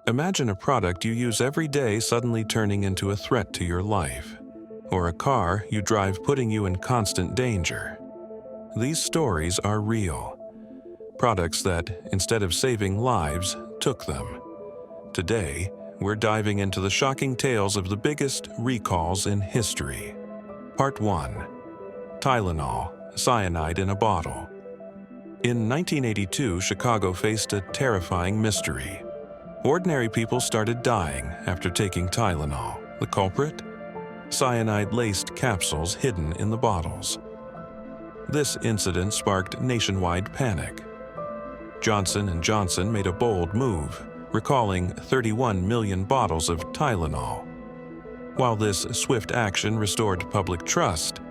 Imagine a product you use every day suddenly turning into a threat to your life, or a car you drive putting you in constant danger. These stories are real. Products that, instead of saving lives, took them. Today, we're diving into the shocking tales of the biggest recalls in history. Part 1. Tylenol, cyanide in a bottle. In 1982, Chicago faced a terrifying mystery. Ordinary people started dying after taking Tylenol. The culprit? Cyanide-laced capsules hidden in the bottles. This incident sparked nationwide panic. Johnson & Johnson made a bold move, recalling 31 million bottles of Tylenol. While this swift action restored public trust,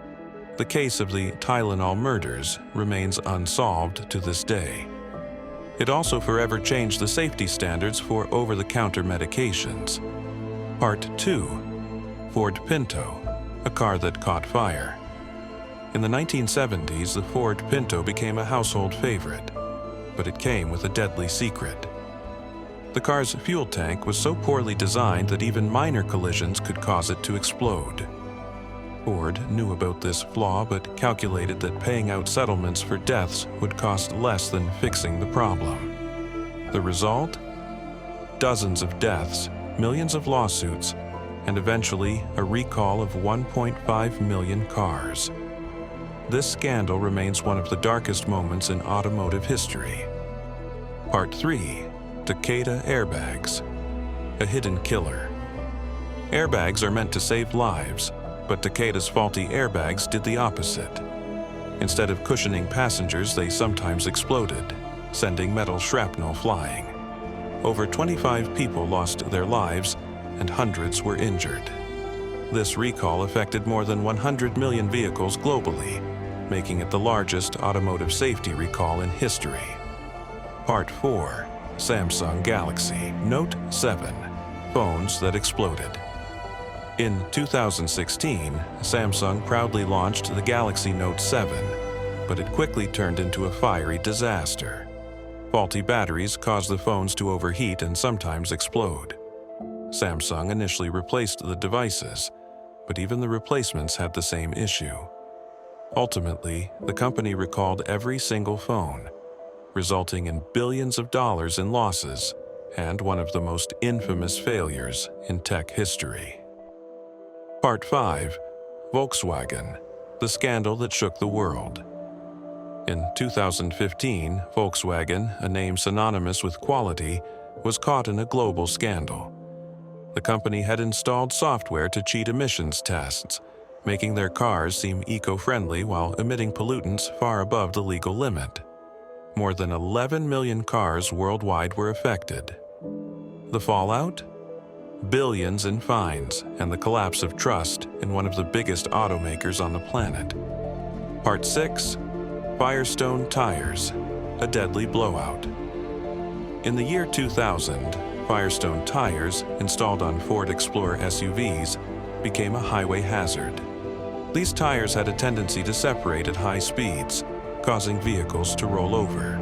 the case of the Tylenol murders remains unsolved to this day. It also forever changed the safety standards for over-the-counter medications. Part 2. Ford Pinto, a car that caught fire. In the 1970s, the Ford Pinto became a household favorite, but it came with a deadly secret. The car's fuel tank was so poorly designed that even minor collisions could cause it to explode. Ford knew about this flaw but calculated that paying out settlements for deaths would cost less than fixing the problem. The result? Dozens of deaths, millions of lawsuits, and eventually a recall of 1.5 million cars. This scandal remains one of the darkest moments in automotive history. Part 3. Takata airbags, a hidden killer. Airbags are meant to save lives, but Takata's faulty airbags did the opposite. Instead of cushioning passengers, they sometimes exploded, sending metal shrapnel flying. Over 25 people lost their lives, and hundreds were injured. This recall affected more than 100 million vehicles globally, making it the largest automotive safety recall in history. Part 4. Samsung Galaxy Note 7, phones that exploded. In 2016, Samsung proudly launched the Galaxy Note 7, but it quickly turned into a fiery disaster. Faulty batteries caused the phones to overheat and sometimes explode. Samsung initially replaced the devices, but even the replacements had the same issue. Ultimately, the company recalled every single phone, resulting in billions of dollars in losses and one of the most infamous failures in tech history. Part 5. Volkswagen, the scandal that shook the world. In 2015, Volkswagen, a name synonymous with quality, was caught in a global scandal. The company had installed software to cheat emissions tests, making their cars seem eco-friendly while emitting pollutants far above the legal limit. More than 11 million cars worldwide were affected. The fallout? Billions in fines and the collapse of trust in one of the biggest automakers on the planet. Part 6. Firestone tires, a deadly blowout. In the year 2000, Firestone tires, installed on Ford Explorer SUVs, became a highway hazard. These tires had a tendency to separate at high speeds, causing vehicles to roll over.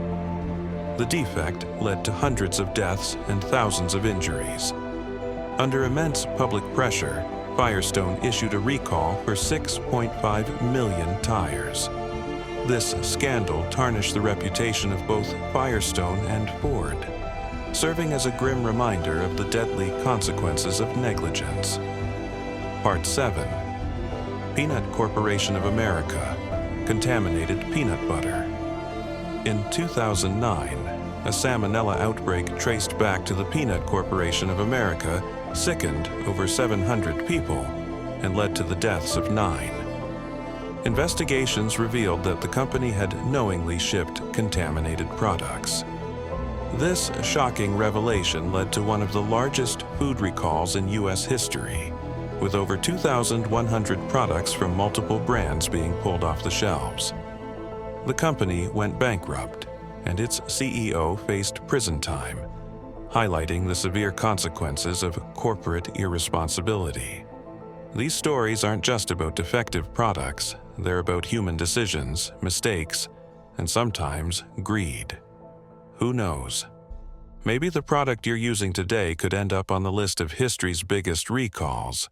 The defect led to hundreds of deaths and thousands of injuries. Under immense public pressure, Firestone issued a recall for 6.5 million tires. This scandal tarnished the reputation of both Firestone and Ford, serving as a grim reminder of the deadly consequences of negligence. Part 7. Peanut Corporation of America, contaminated peanut butter. In 2009, a salmonella outbreak traced back to the Peanut Corporation of America sickened over 700 people and led to the deaths of 9. Investigations revealed that the company had knowingly shipped contaminated products. This shocking revelation led to one of the largest food recalls in U.S. history, with over 2,100 products from multiple brands being pulled off the shelves. The company went bankrupt, and its CEO faced prison time, highlighting the severe consequences of corporate irresponsibility. These stories aren't just about defective products, they're about human decisions, mistakes, and sometimes greed. Who knows? Maybe the product you're using today could end up on the list of history's biggest recalls.